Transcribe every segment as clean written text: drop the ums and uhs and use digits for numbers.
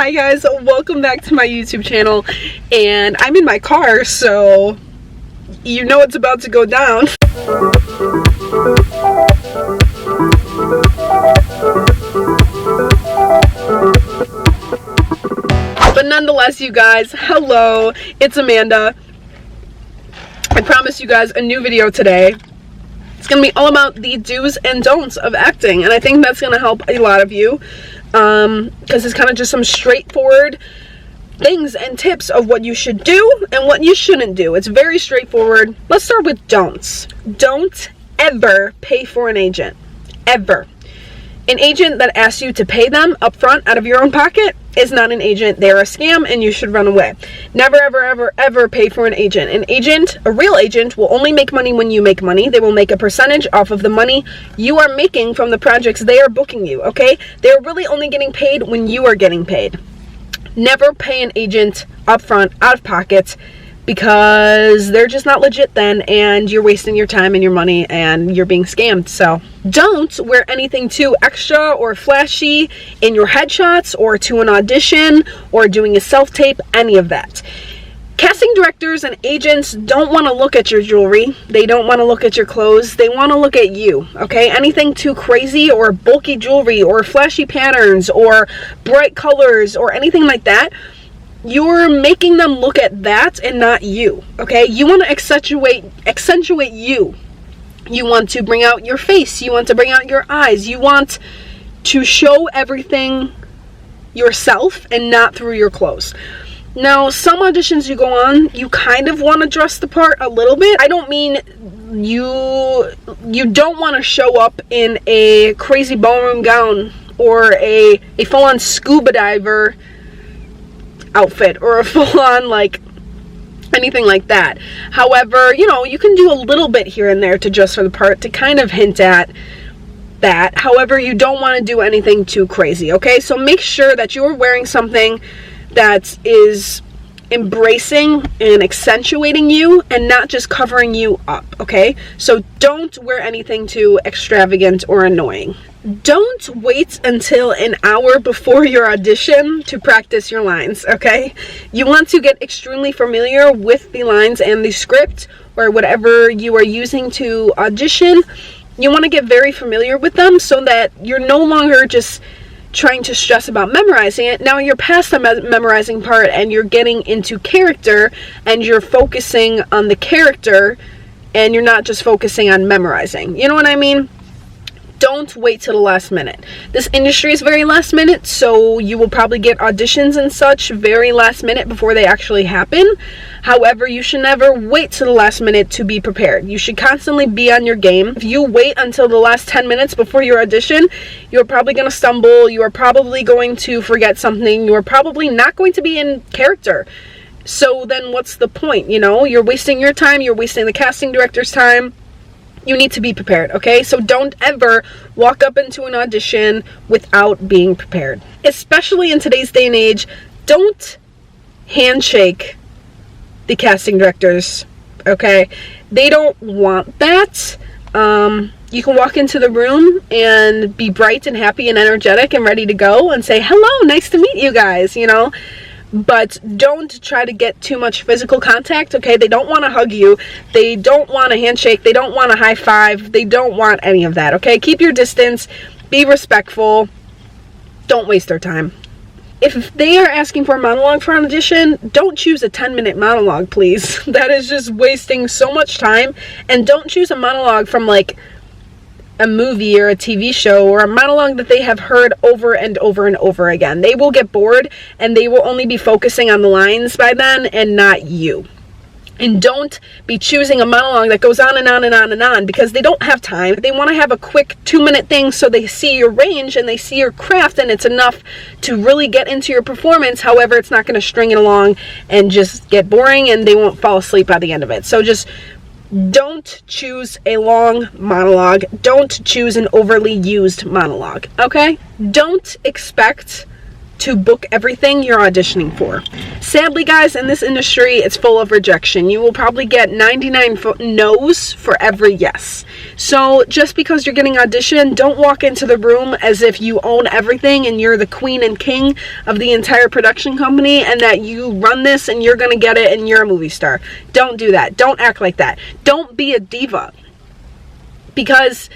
Hi guys, welcome back to my YouTube channel, and I'm in my car, so you know it's about to go down. But nonetheless, you guys, hello, it's Amanda. I promised you guys a new video today. It's going to be all about the do's and don'ts of acting, and I think that's going to help a lot of you, because it's kind of just some straightforward things and tips of what you should do and what you shouldn't do. It's very straightforward. Let's start with don'ts. Don't ever pay for an agent. Ever. An agent that asks you to pay them up front out of your own pocket is not an agent. They're a scam and you should run away. Never, ever, ever, ever pay for an agent. An agent, a real agent, will only make money when you make money. They will make a percentage off of the money you are making from the projects they are booking you, okay? They're really only getting paid when you are getting paid. Never pay an agent up front, out of pocket, because they're just not legit then, and you're wasting your time and your money and you're being scammed. So don't wear anything too extra or flashy in your headshots or to an audition or doing a self-tape, any of that. Casting directors and agents don't want to look at your jewelry. They don't want to look at your clothes. They want to look at you, okay? Anything too crazy or bulky jewelry or flashy patterns or bright colors or anything like that, you're making them look at that and not you, okay? You want to accentuate you. You want to bring out your face. You want to bring out your eyes. You want to show everything yourself and not through your clothes. Now, some auditions you go on, you kind of want to dress the part a little bit. I don't mean you don't want to show up in a crazy ballroom gown or a full-on scuba diver outfit or a full-on like anything like that. However, you know, you can do a little bit here and there to dress for the part to kind of hint at that. However, you don't want to do anything too crazy, okay? So make sure that you're wearing something that is embracing and accentuating you and not just covering you up, okay? So don't wear anything too extravagant or annoying. Don't wait until an hour before your audition to practice your lines, okay? You want to get extremely familiar with the lines and the script or whatever you are using to audition. You want to get very familiar with them so that you're no longer just trying to stress about memorizing it. Now you're past the memorizing part and you're getting into character and you're focusing on the character and you're not just focusing on memorizing. You know what I mean? Don't wait till the last minute. This industry is very last minute, so you will probably get auditions and such very last minute before they actually happen. However, you should never wait till the last minute to be prepared. You should constantly be on your game. If you wait until the last 10 minutes before your audition, you're probably going to stumble. You are probably going to forget something. You are probably not going to be in character. So then what's the point? You know, you're wasting your time. You're wasting the casting director's time. You need to be prepared, okay? So don't ever walk up into an audition without being prepared. Especially in today's day and age, don't handshake the casting directors, okay? They don't want that. You can walk into the room and be bright and happy and energetic and ready to go and say, hello, nice to meet you guys, you know? But don't try to get too much physical contact, okay? They don't want to hug you. They don't want a handshake. They don't want a high five. They don't want any of that, okay? Keep your distance. Be respectful. Don't waste their time. If they are asking for a monologue for an audition, don't choose a 10-minute monologue, please. That is just wasting so much time. And don't choose a monologue from like a movie or a TV show or a monologue that they have heard over and over and over again. They will get bored and they will only be focusing on the lines by then and not you. And don't be choosing a monologue that goes on and on and on and on because they don't have time. They want to have a quick 2-minute thing so they see your range and they see your craft and it's enough to really get into your performance. However, it's not going to string it along and just get boring and they won't fall asleep by the end of it. So just don't choose a long monologue. Don't choose an overly used monologue, okay? Don't expect to book everything you're auditioning for. Sadly, guys, in this industry, it's full of rejection. You will probably get 99 no's for every yes. So just because you're getting auditioned, don't walk into the room as if you own everything and you're the queen and king of the entire production company and that you run this and you're going to get it and you're a movie star. Don't do that. Don't act like that. Don't be a diva. Because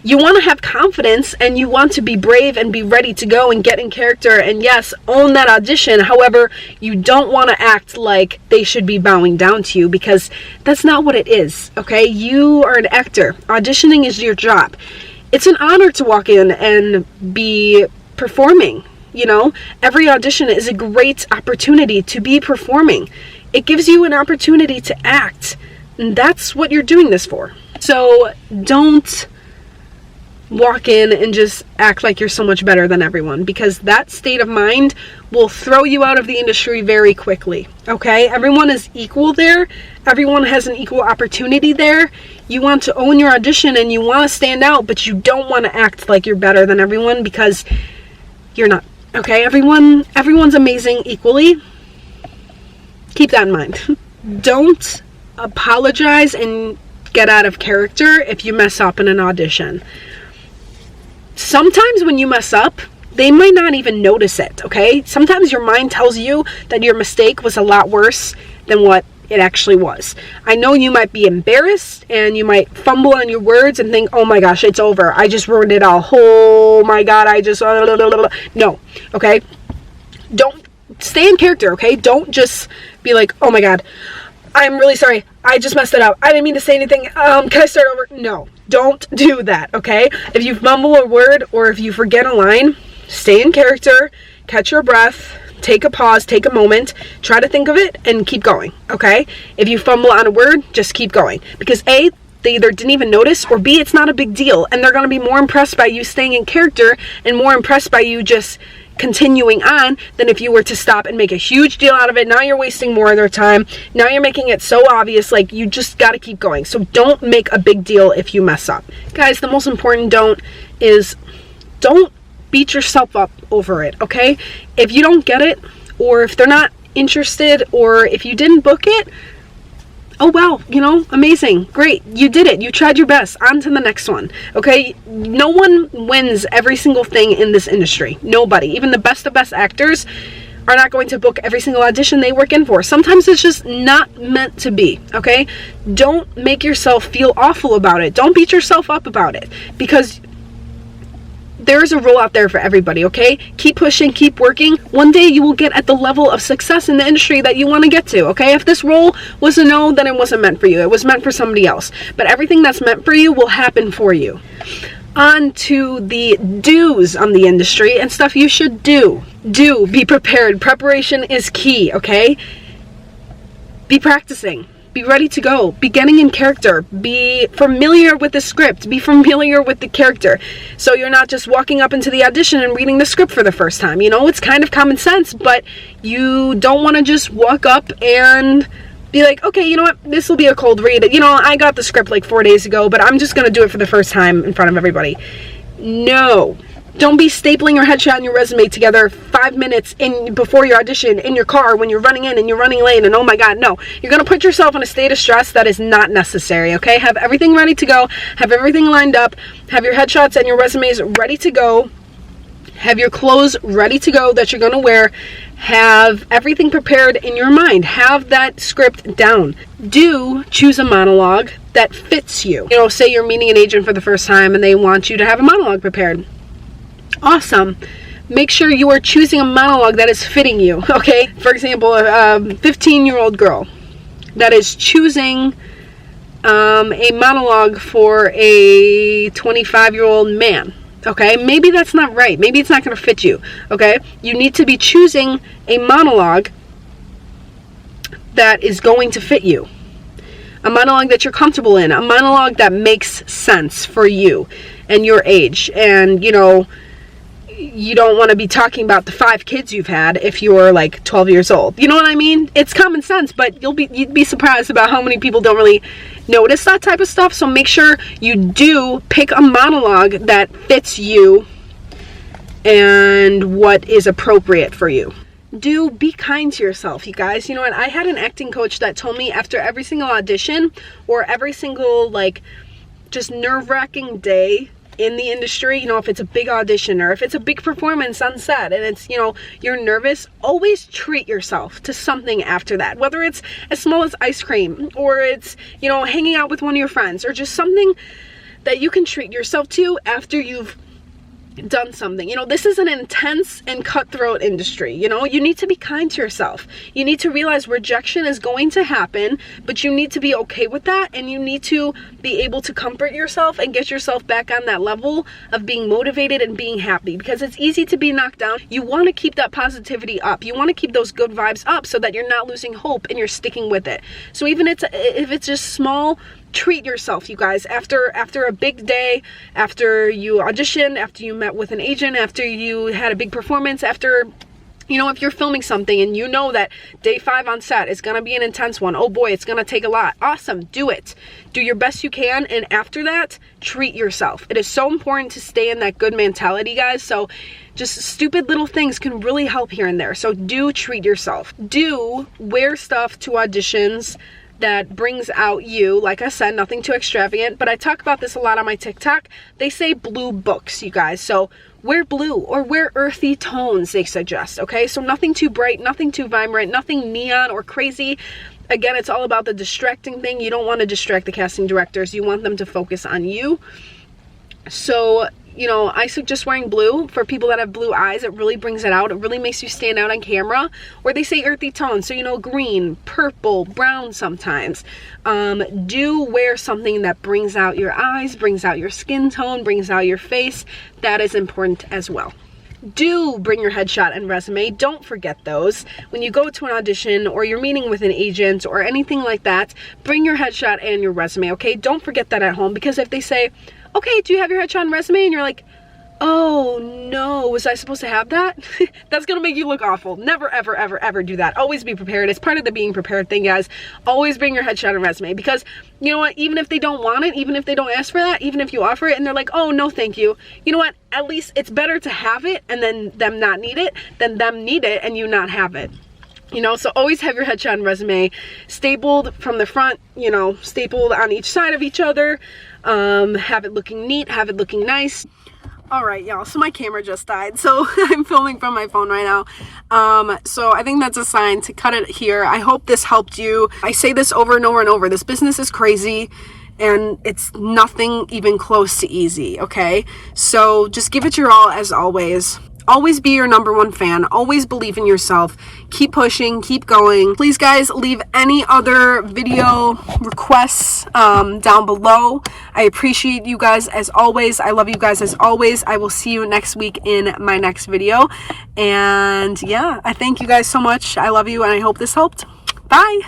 you want to have confidence and you want to be brave and be ready to go and get in character and yes, own that audition. However, you don't want to act like they should be bowing down to you because that's not what it is, okay? You are an actor. Auditioning is your job. It's an honor to walk in and be performing, you know? Every audition is a great opportunity to be performing. It gives you an opportunity to act, and that's what you're doing this for. So don't walk in and just act like you're so much better than everyone, because that state of mind will throw you out of the industry very quickly, okay? Everyone is equal there. Everyone has an equal opportunity there. You want to own your audition and you want to stand out, but you don't want to act like you're better than everyone because you're not, okay? Everyone's amazing equally. Keep that in mind. Don't apologize and get out of character if you mess up in an audition. Sometimes when you mess up, they might not even notice it, okay? Sometimes your mind tells you that your mistake was a lot worse than what it actually was. I know you might be embarrassed and you might fumble on your words and think, oh my gosh, it's over. I just ruined it all. Oh my God, No, okay? Don't stay in character, okay? Don't just be like, oh my God, I'm really sorry. I just messed it up. I didn't mean to say anything. Can I start over? No, don't do that, okay? If you fumble a word or if you forget a line, stay in character, catch your breath, take a pause, take a moment, try to think of it, and keep going, okay? If you fumble on a word, just keep going. Because A, they either didn't even notice, or B, it's not a big deal, and they're going to be more impressed by you staying in character and more impressed by you just continuing on than if you were to stop and make a huge deal out of it. Now you're wasting more of their time. Now you're making it so obvious, like you just got to keep going. So don't make a big deal if you mess up. Guys, the most important don't beat yourself up over it, okay? If you don't get it, or if they're not interested, or if you didn't book it, oh wow, you know, amazing, great, you did it, you tried your best, on to the next one, okay? No one wins every single thing in this industry. Nobody. Even the best of best actors are not going to book every single audition they work in for. Sometimes it's just not meant to be, okay? Don't make yourself feel awful about it. Don't beat yourself up about it, because there is a role out there for everybody, okay? Keep pushing, keep working. One day you will get at the level of success in the industry that you want to get to, okay? If this role was a no, then it wasn't meant for you. It was meant for somebody else. But everything that's meant for you will happen for you. On to the do's on the industry and stuff you should do. Be prepared. Preparation is key, okay? Be practicing. Be ready to go. Be getting in character. Be familiar with the script. Be familiar with the character. So you're not just walking up into the audition and reading the script for the first time. You know, it's kind of common sense, but you don't want to just walk up and be like, okay, you know what? This will be a cold read. You know, I got the script like 4 days ago, but I'm just going to do it for the first time in front of everybody. No. Don't be stapling your headshot and your resume together 5 minutes before your audition in your car when you're running in and you're running late and oh my God, no. You're going to put yourself in a state of stress that is not necessary, okay? Have everything ready to go. Have everything lined up. Have your headshots and your resumes ready to go. Have your clothes ready to go that you're going to wear. Have everything prepared in your mind. Have that script down. Do choose a monologue that fits you. You know, say you're meeting an agent for the first time and they want you to have a monologue prepared. Awesome. Make sure you are choosing a monologue that is fitting you, okay? For example, a 15-year-old girl that is choosing a monologue for a 25-year-old man, okay? Maybe that's not right. Maybe it's not going to fit you, okay? You need to be choosing a monologue that is going to fit you. A monologue that you're comfortable in. A monologue that makes sense for you and your age. And, you know, you don't want to be talking about the 5 kids you've had if you're like 12 years old. You know what I mean? It's common sense, but you'd be surprised about how many people don't really notice that type of stuff. So make sure you do pick a monologue that fits you and what is appropriate for you. Be kind to yourself, you guys. You know what? I had an acting coach that told me after every single audition or every single like just nerve-wracking day in the industry, you know, if it's a big audition or if it's a big performance on set and it's, you know, you're nervous, always treat yourself to something after that, whether it's as small as ice cream or it's, you know, hanging out with one of your friends or just something that you can treat yourself to after you've done something. You know, this is an intense and cutthroat industry. You know, you need to be kind to yourself. You need to realize rejection is going to happen, but you need to be okay with that, and you need to be able to comfort yourself and get yourself back on that level of being motivated and being happy, because it's easy to be knocked down. You want to keep that positivity up. You want to keep those good vibes up so that you're not losing hope and you're sticking with it. So even if it's just small, treat yourself, you guys. After a big day, after you auditioned, after you met with an agent, after you had a big performance, after, you know, if you're filming something and you know that day 5 on set is gonna be an intense one, oh boy, it's gonna take a lot, awesome, do it. Do your best you can, and after that, treat yourself. It is so important to stay in that good mentality, guys. So just stupid little things can really help here and there. So do treat yourself. Do wear stuff to auditions that brings out you. Like I said, nothing too extravagant, but I talk about this a lot on my TikTok. They say blue books, you guys. So wear blue or wear earthy tones, they suggest, okay? So nothing too bright, nothing too vibrant, nothing neon or crazy. Again, it's all about the distracting thing. You don't want to distract the casting directors. You want them to focus on you. So, you know, I suggest wearing blue. For people that have blue eyes, it really brings it out. It really makes you stand out on camera. Or they say earthy tones, so, you know, green, purple, brown sometimes. Do wear something that brings out your eyes, brings out your skin tone, brings out your face. That is important as well. Do bring your headshot and resume. Don't forget those. When you go to an audition or you're meeting with an agent or anything like that, bring your headshot and your resume, okay? Don't forget that at home, because if they say, okay, do you have your headshot and resume? And you're like, oh no, was I supposed to have that? That's gonna make you look awful. Never, ever, ever, ever do that. Always be prepared. It's part of the being prepared thing, guys. Always bring your headshot and resume, because you know what? Even if they don't want it, even if they don't ask for that, even if you offer it and they're like, oh no, thank you. You know what? At least it's better to have it and then them not need it than them need it and you not have it. You know, so always have your headshot and resume stapled from the front, you know, stapled on each side of each other. Have it looking neat, have it looking nice. All right, y'all, so my camera just died, so I'm filming from my phone right now. So I think that's a sign to cut it here. I hope this helped you. I say this over and over and over. This business is crazy, and it's nothing even close to easy, okay? So just give it your all, as always. Always be your #1 fan. Always believe in yourself. Keep pushing. Keep going. Please, guys, leave any other video requests down below. I appreciate you guys as always. I love you guys as always. I will see you next week in my next video. And yeah, I thank you guys so much. I love you, and I hope this helped. Bye.